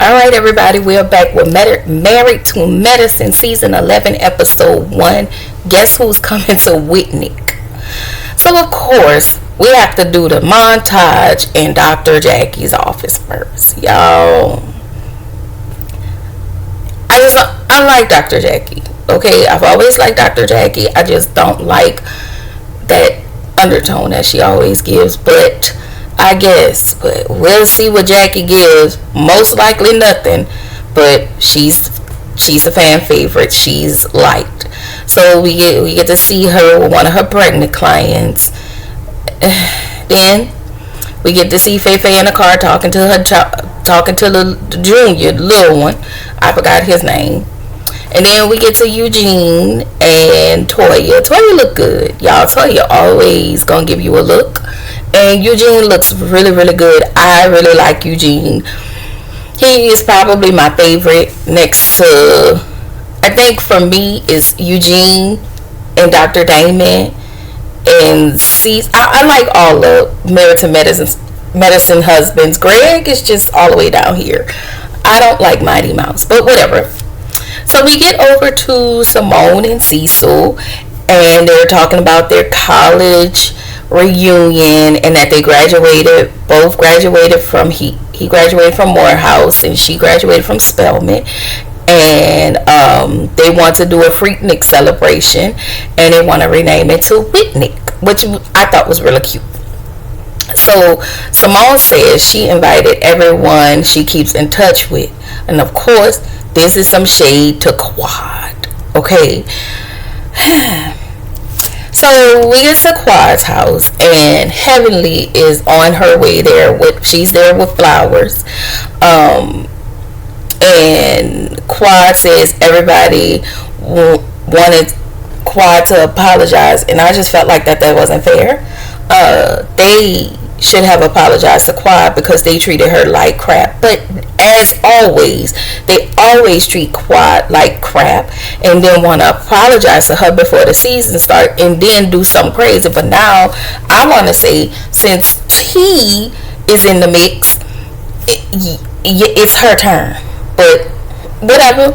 All right, everybody, we're back with Married to Medicine, Season 11, Episode 1. Guess who's coming to Whitnik? So, of course, we have to do the montage in Dr. Jackie's office first. Y'all, I like Dr. Jackie. Okay, I've always liked Dr. Jackie. I just don't like that undertone that she always gives, but but we'll see what Jackie gives. Most likely nothing, but she's a fan favorite. She's liked. So we get to see her with one of her pregnant clients. Then we get to see Feifei in the car talking to the junior little one. I forgot his name. And then we get to Eugene and Toya. Toya look good, y'all. Toya always gonna give you a look. And Eugene looks really, really good. I really like Eugene. He is probably my favorite next to, I think for me, is Eugene and Dr. Damon. And I like all the Married to Medicine husbands. Greg is just all the way down here. I don't like Mighty Mouse, but whatever. So we get over to Simone and Cecil, and they're talking about their college reunion and that they both graduated from he graduated from Morehouse and she graduated from Spelman, and they want to do a Freaknik celebration and they want to rename it to Whitnik, which I thought was really cute. So Simone says she invited everyone she keeps in touch with, and of course this is some shade to Quad. Okay. So we get to Quad's house, and Heavenly is on her way there. She's there with flowers. And Quad says everybody wanted Quad to apologize, and I just felt like that wasn't fair. They should have apologized to Quad because they treated her like crap. But as always, they always treat Quad like crap and then want to apologize to her before the season starts and then do something crazy. But now I want to say, since T is in the mix, it's her turn. But whatever,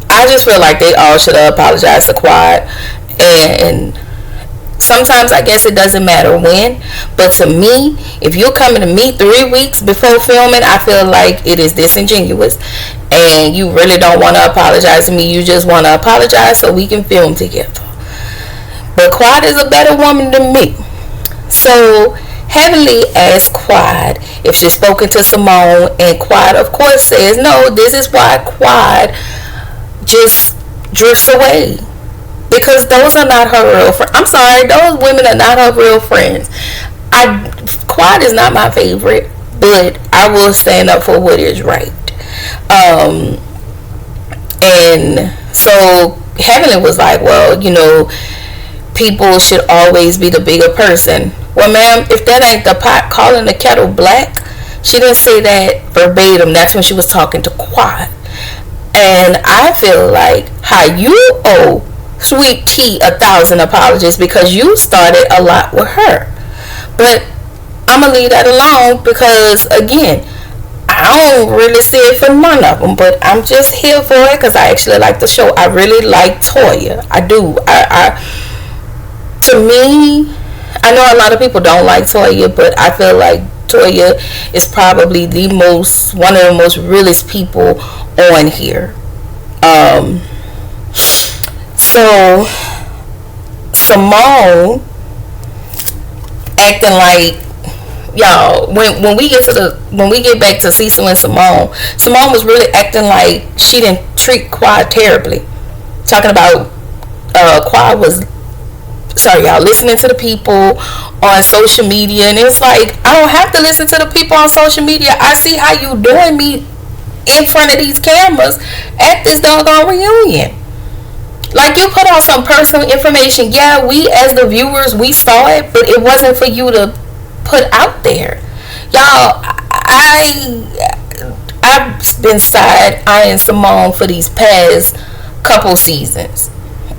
I just feel like they all should have apologized to Quad. And sometimes I guess it doesn't matter when, but to me, if you're coming to me 3 weeks before filming, I feel like it is disingenuous and you really don't want to apologize to me. You just want to apologize so we can film together. But Quad is a better woman than me. So Heavenly asked Quad if she's spoken to Simone, and Quad of course says no. This is why Quad just drifts away, because those are not her real friends. I'm sorry, those women are not her real friends. Quad is not my favorite, but I will stand up for what is right. And so Heavenly was like, well, people should always be the bigger person. Well, ma'am, if that ain't the pot calling the kettle black, she didn't say that verbatim. That's when she was talking to Quad. And I feel like how you owe Sweet Tea 1,000 apologies because you started a lot with her. But I'm gonna leave that alone because, again, I don't really see it for none of them, but I'm just here for it because I actually like the show. I really like Toya. I do. To me, I know a lot of people don't like Toya, but I feel like Toya is probably one of the most realest people on here. So Simone acting like, y'all, when we get back to Cecil and Simone was really acting like she didn't treat Quad terribly. Talking about Quad was, sorry y'all, listening to the people on social media, and it's like, I don't have to listen to the people on social media. I see how you doing me in front of these cameras at this doggone reunion. Like, you put out some personal information. Yeah, we as the viewers, we saw it, but it wasn't for you to put out there. Y'all, I've been side-eyeing Simone for these past couple seasons.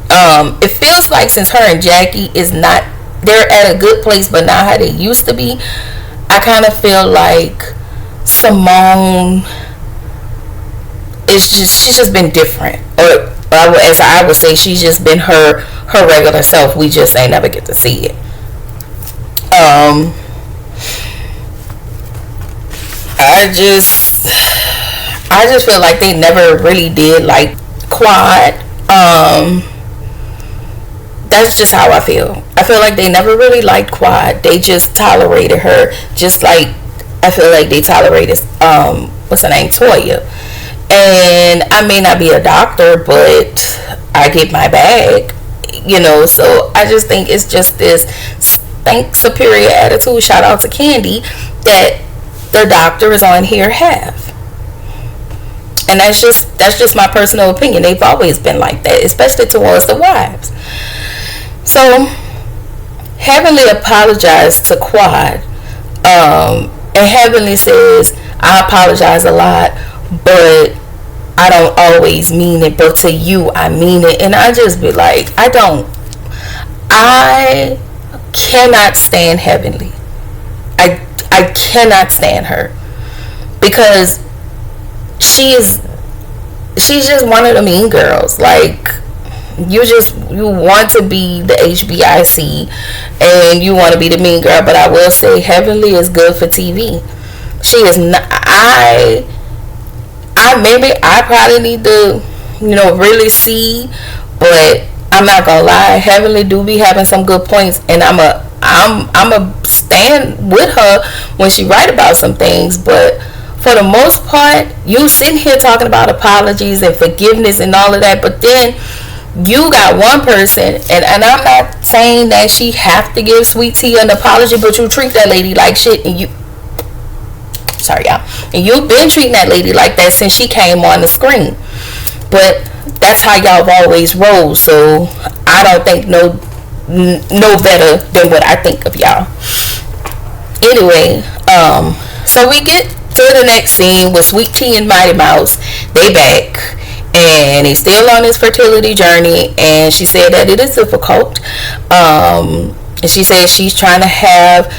It feels like since her and Jackie they're at a good place, but not how they used to be. I kind of feel like Simone is just, she's just been different, or as I would say, she's just been her regular self. We just ain't never get to see it. I just feel like they never really did like Quad. That's just how I feel. I feel like they never really liked Quad. They just tolerated her, just like I feel like they tolerated what's her name, Toya. And I may not be a doctor, but I get my bag, So I just think it's just this spank superior attitude. Shout out to Candy that the doctor is on here have. And that's just my personal opinion. They've always been like that, especially towards the wives. So Heavenly apologized to Quad, and Heavenly says, I apologize a lot, but I don't always mean it, but to you I mean it. And I just be like, I cannot stand Heavenly. I cannot stand her, because she's just one of the mean girls. Like, you want to be the HBIC and you want to be the mean girl. But I will say Heavenly is good for TV. She is not. I probably need to really see, but I'm not gonna lie, Heavenly do be having some good points, and I'm a stand with her when she write about some things. But for the most part, you sitting here talking about apologies and forgiveness and all of that, but then you got one person, and I'm not saying that she have to give Sweet Tea an apology, but you treat that lady like shit, and and you've been treating that lady like that since she came on the screen. But that's how y'all have always rolled, so I don't think no better than what I think of y'all. Anyway, so we get to the next scene with Sweet Tea and Mighty Mouse. They back, and they still on this fertility journey, and she said that it is difficult. And she said she's trying to have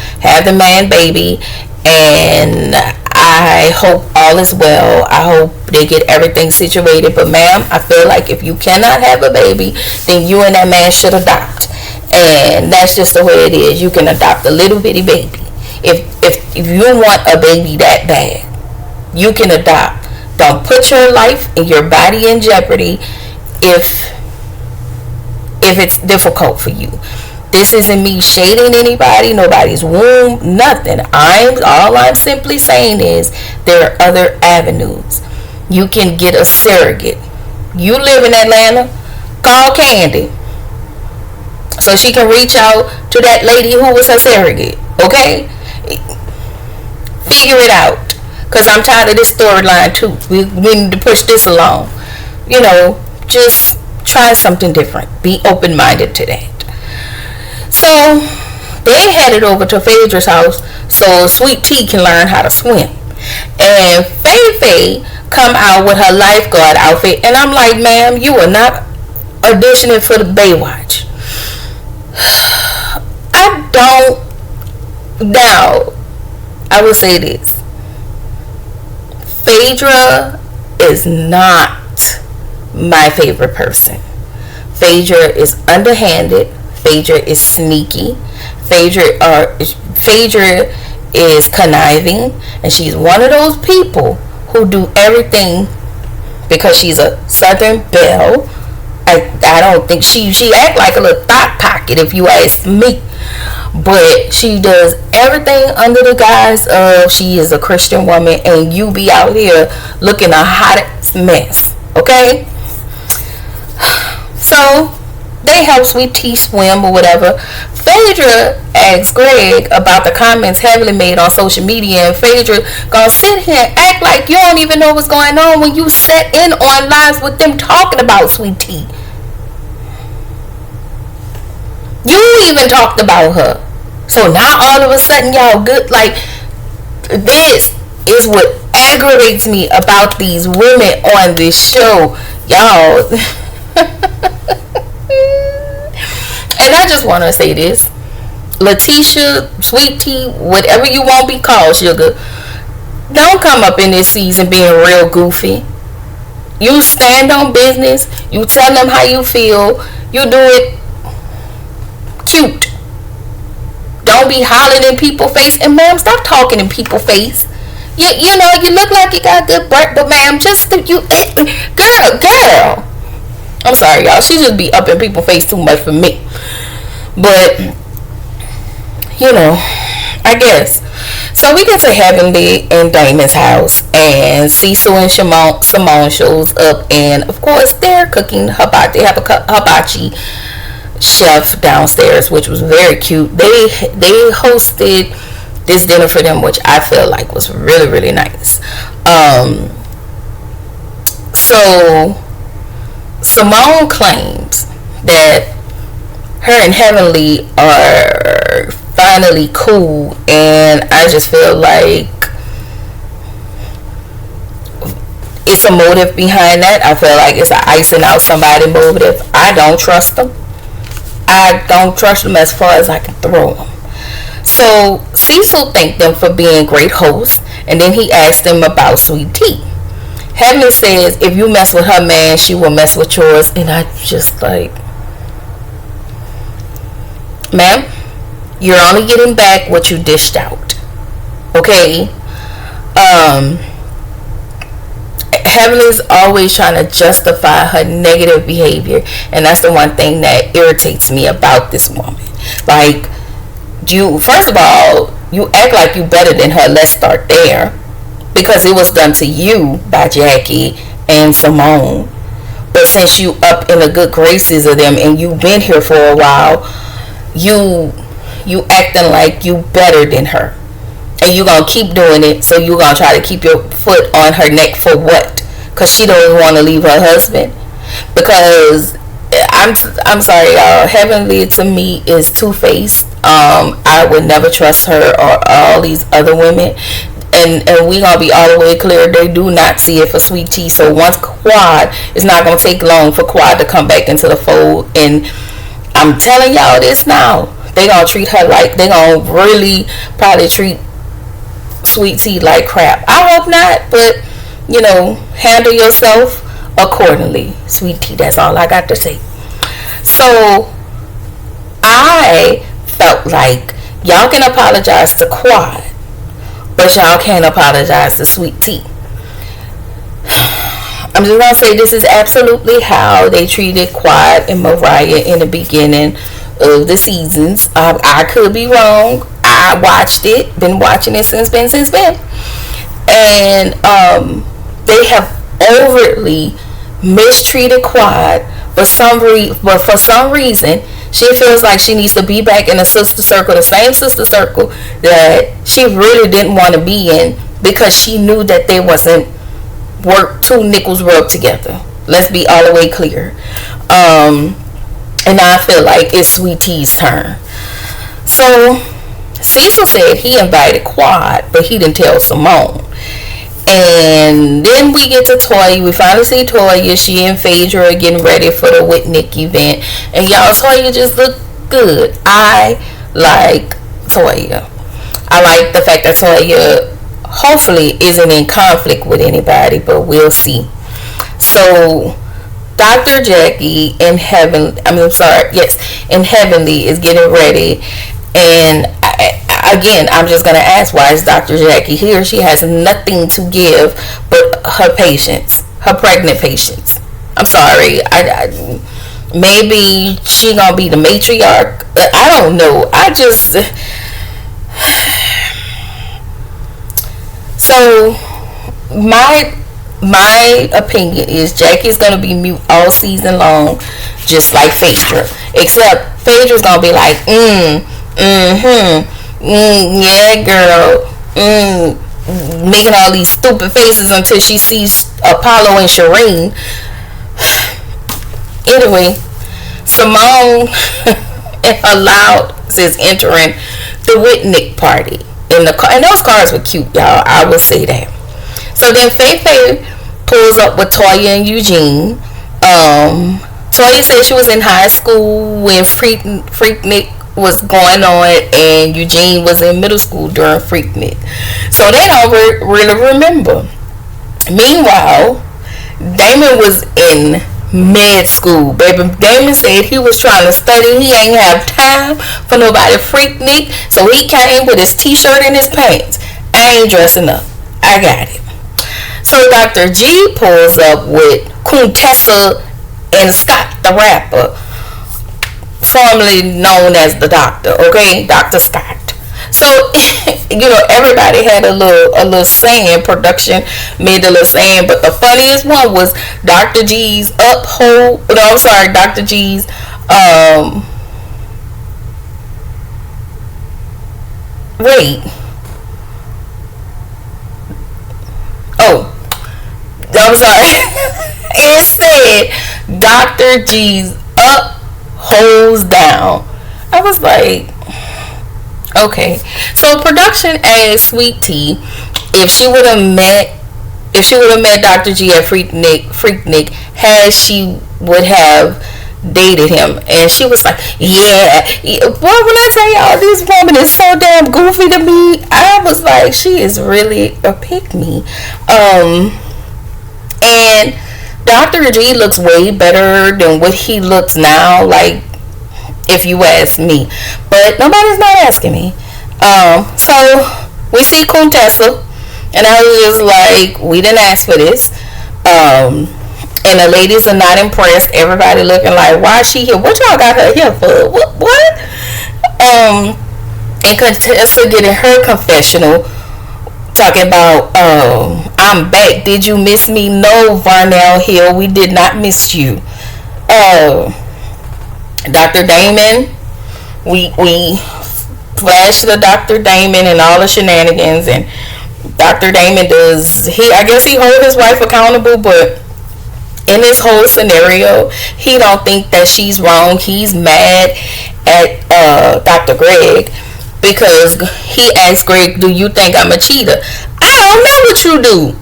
the man baby, and I hope all is well. I hope they get everything situated. But ma'am, I feel like if you cannot have a baby, then you and that man should adopt. And that's just the way it is. You can adopt a little bitty baby. If you want a baby that bad, you can adopt. Don't put your life and your body in jeopardy if it's difficult for you. This isn't me shading anybody, nobody's womb, nothing. All I'm simply saying is there are other avenues. You can get a surrogate. You live in Atlanta, call Candy, so she can reach out to that lady who was her surrogate. Okay? Figure it out. Because I'm tired of this storyline too. We need to push this along. Just try something different. Be open-minded to that. So they headed over to Phaedra's house so Sweet Tea can learn how to swim. And Faye come out with her lifeguard outfit, and I'm like, ma'am, you are not auditioning for the Baywatch. Now, I will say this. Phaedra is not my favorite person. Phaedra is underhanded. Phaedra is sneaky. Phaedra is conniving, and she's one of those people who do everything because she's a Southern belle. I don't think she act like a little thought pocket, if you ask me. But she does everything under the guise of she is a Christian woman, and you be out here looking a hot mess. Okay? So they help Sweet Tea swim or whatever. Phaedra asks Greg about the comments Heavenly made on social media, and Phaedra gonna sit here and act like you don't even know what's going on when you sat in on lives with them talking about Sweet Tea. You even talked about her. So now all of a sudden y'all good. Like, this is what aggravates me about these women on this show, y'all. And I just want to say this. Letitia, Sweet Tea, whatever you want to be called, sugar, don't come up in this season being real goofy. You stand on business. You tell them how you feel. You do it cute. Don't be hollering in people's face. And ma'am, stop talking in people's face. You know, you look like you got good breath, but ma'am, just you, girl. I'm sorry, y'all. She just be up in people's face too much for me. But you know, I guess. So we get to Heavenly and Damon's house, and Cecil and Simone shows up, and of course they're cooking hibachi. They have a hibachi chef downstairs, which was very cute. They hosted this dinner for them, which I feel like was really, really nice. So Simone claims that her and Heavenly are finally cool, and I just feel like it's a motive behind that. I feel like it's an icing out somebody motive. I don't trust them. I don't trust them as far as I can throw them. So Cecil thanked them for being great hosts, and then he asked them about Sweet Tea. Heavenly says if you mess with her man, she will mess with yours, and I just like, ma'am, you're only getting back what you dished out. Okay? Heavenly's always trying to justify her negative behavior, and that's the one thing that irritates me about this woman. Like, first of all, you act like you better than her. Let's start there, because it was done to you by Jackie and Simone. But since you up in the good graces of them and you've been here for a while, you acting like you better than her, and you gonna keep doing it. So you gonna try to keep your foot on her neck for what? Because she don't want to leave her husband. Because I'm sorry, y'all, Heavenly to me is two-faced. I would never trust her or all these other women, and we gonna be all the way clear. They do not see it for Sweet Tea. So once Quad, it's not gonna take long for Quad to come back into the fold. And I'm telling y'all this now, they gonna treat her like, they gonna really probably treat Sweet Tea like crap. I hope not, but you know, handle yourself accordingly, Sweet Tea. That's all I got to say. So I felt like y'all can apologize to Quad, but y'all can't apologize to Sweet Tea. I'm just gonna say this is absolutely how they treated Quad and Mariah in the beginning of the seasons. I could be wrong. I watched it, been watching it since then, and they have overtly mistreated Quad. But for some reason, she feels like she needs to be back in the sister circle, the same sister circle that she really didn't want to be in, because she knew that they wasn't two nickels rubbed together. Let's be all the way clear. And now I feel like it's Sweet Tea's turn. So Cecil said he invited Quad, but he didn't tell Simone. And then we get to Toya. We finally see Toya. She and Phaedra are getting ready for the Whitnik event. And y'all, Toya just look good. I like Toya. I like the fact that Toya hopefully isn't in conflict with anybody, but we'll see. So Dr. Jackie in Heavenly is getting ready. And again, I'm just going to ask, why is Dr. Jackie here? She has nothing to give but her patients, her pregnant patients. I'm sorry. Maybe she going to be the matriarch. I don't know. So my opinion is Jackie's going to be mute all season long, just like Phaedra. Except Phaedra's going to be like, yeah, girl, making all these stupid faces until she sees Apollo and Shireen. Anyway, Simone and her loud is entering the Whitnik party in the car, and those cars were cute, y'all. I will say that. So then Faye pulls up with Toya and Eugene. Toya said she was in high school when Freaknik was going on, and Eugene was in middle school during Freaknik. So they don't really remember. Meanwhile, Damon was in med school. Baby Damon said he was trying to study. He ain't have time for nobody Freaknik. So he came with his t-shirt and his pants. I ain't dressing up. I got it. So Dr. G pulls up with Quintessa and Scott the rapper, formerly known as the Doctor, okay, Dr. Scott. So everybody had a little saying. Production made a little saying, but the funniest one was Dr. G's uphold. No, I'm sorry, Dr. G's wait. Oh, I'm sorry. It said Dr. G's up, holds down. I was like, okay. So production asked Sweet Tea if she would have met Dr. G at Freaknik, had she would have dated him, and she was like, yeah. Well, when I tell y'all this woman is so damn goofy to me, I was like, she is really a pick me. And Dr. G looks way better than what he looks now, like, if you ask me. But nobody's not asking me. So we see Contessa, and I was just like, we didn't ask for this. And the ladies are not impressed. Everybody looking like, why is she here? What y'all got her here for? What? And Contessa getting her confessional, talking about, I'm back. Did you miss me? No, Varnell Hill, we did not miss you. Dr. Damon, we flashed the Dr. Damon and all the shenanigans, and Dr. Damon I guess he hold his wife accountable, but in this whole scenario, he don't think that she's wrong. He's mad at Dr. Greg because he asked Greg, do you think I'm a cheater? I don't know what you do.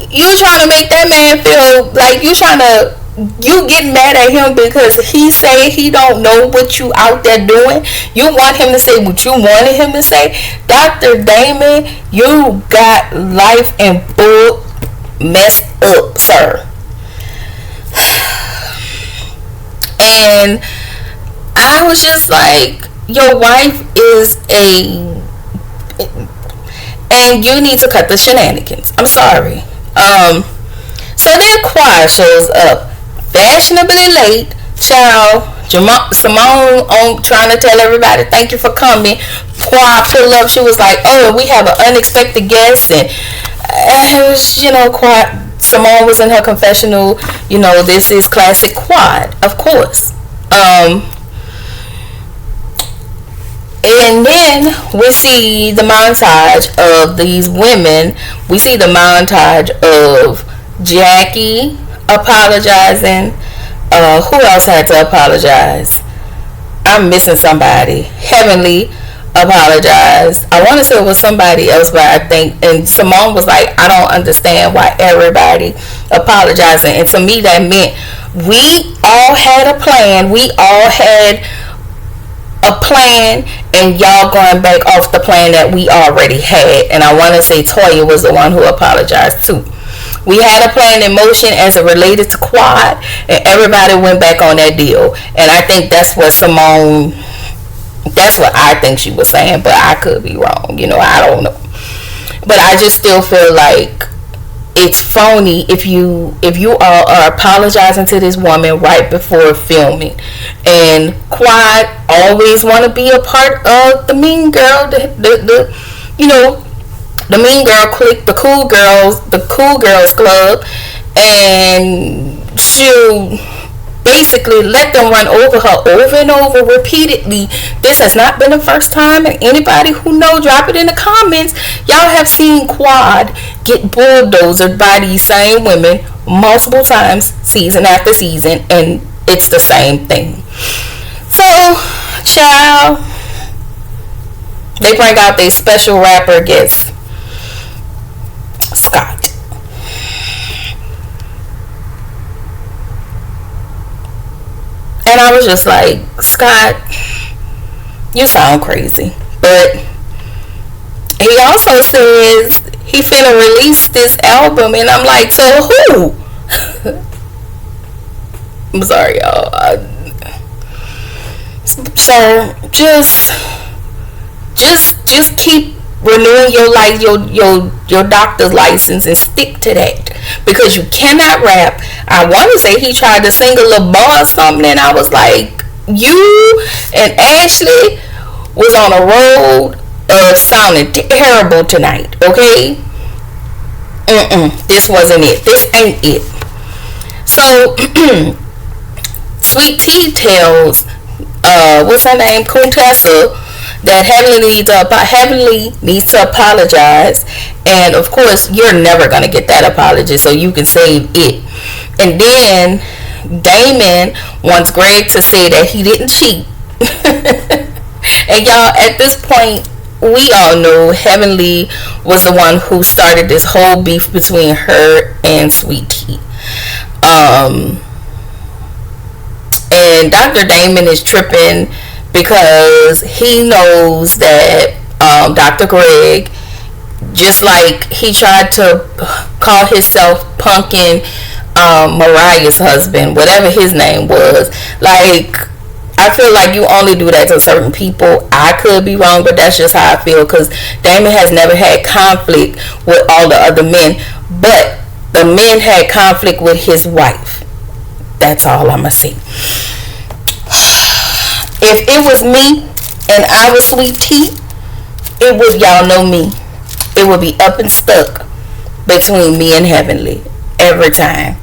You trying to make that man feel like you get mad at him because he say he don't know what you out there doing. You want him to say what you wanted him to say. Dr. Damon, you got life and bull messed up, sir. And I was just like, your wife is and you need to cut the shenanigans. I'm sorry. So then Quad shows up fashionably late. Child, Simone on trying to tell everybody thank you for coming. Quad pulled up. She was like, oh, we have an unexpected guest, and it was, Quad. Simone was in her confessional. This is classic Quad, of course. And then we see the montage of these women. We see the montage of Jackie apologizing. Who else had to apologize? I'm missing somebody. Heavenly apologized. I want to say it was somebody else, but I think, and Simone was like, I don't understand why everybody apologizing. And to me, that meant we all had a plan. We all had a plan, and y'all going back off the plan that we already had. And I want to say Toya was the one who apologized too. We had a plan in motion as it related to Quad, and everybody went back on that deal. And I think that's what I think she was saying, but I could be wrong. I don't know. But I just still feel like it's phony if you are apologizing to this woman right before filming. And Quad always want to be a part of the mean girl, the mean girl clique, the cool girls club, and she'll basically let them run over her over and over repeatedly. This has not been the first time, and anybody who knows, drop it in the comments. Y'all have seen Quad get bulldozed by these same women multiple times, season after season, and it's the same thing. So, child, they bring out their special rapper guest, Scott. And I was just like, Scott, you sound crazy. But he also says he finna release this album, and I'm like, so who? I'm sorry, y'all. So just keep renewing your doctor's license and stick to that, because you cannot rap. I want to say he tried to sing a little bar or something, and I was like, you and Ashley was on a road of sounding terrible tonight. Okay, this wasn't it. This ain't it. So Sweet Tea tells what's her name, Quintessa, that Heavenly needs to apologize, and of course you're never gonna get that apology, so you can save it. And then Damon wants Greg to say that he didn't cheat. And y'all, at this point, we all know Heavenly was the one who started this whole beef between her and Sweet Tea. And Dr. Damon is tripping because he knows that Dr. Greg, just like he tried to call himself punking Mariah's husband, whatever his name was. Like, I feel like you only do that to certain people. I could be wrong, but that's just how I feel, because Damon has never had conflict with all the other men, but the men had conflict with his wife. That's all I'ma say. If it was me and I was Sweet Tea, it would, y'all know me, it would be up and stuck between me and Heavenly every time.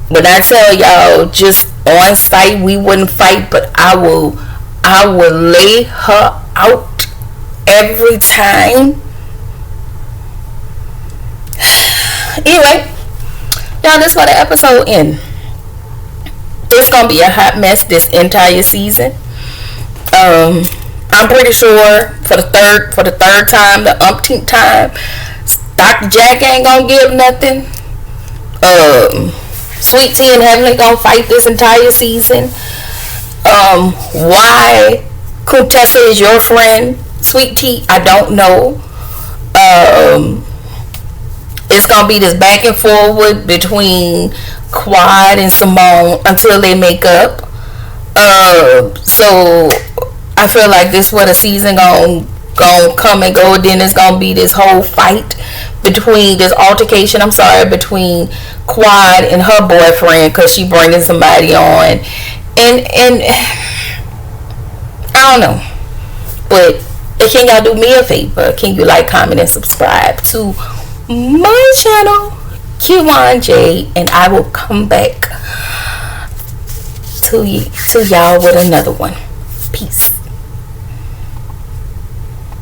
When I tell y'all, just on sight, we wouldn't fight, but I will lay her out every time. Anyway, y'all, this is where the episode ends. It's gonna be a hot mess this entire season. I'm pretty sure for the third time, the umpteenth time, Dr. Jack ain't gonna give nothing. Sweet Tea and Heavenly gonna fight this entire season. Why Contessa is your friend, Sweet Tea, I don't know. It's gonna be this back and forward between Quad and Simone until they make up. So I feel like this where the season gonna come and go. Then it's gonna be this whole fight between this altercation. I'm sorry, between Quad and her boyfriend, because she bringing somebody on, and I don't know. But can y'all do me a favor? Can you like, comment, and subscribe to my channel, Q1J, and I will come back to y'all with another one. Peace.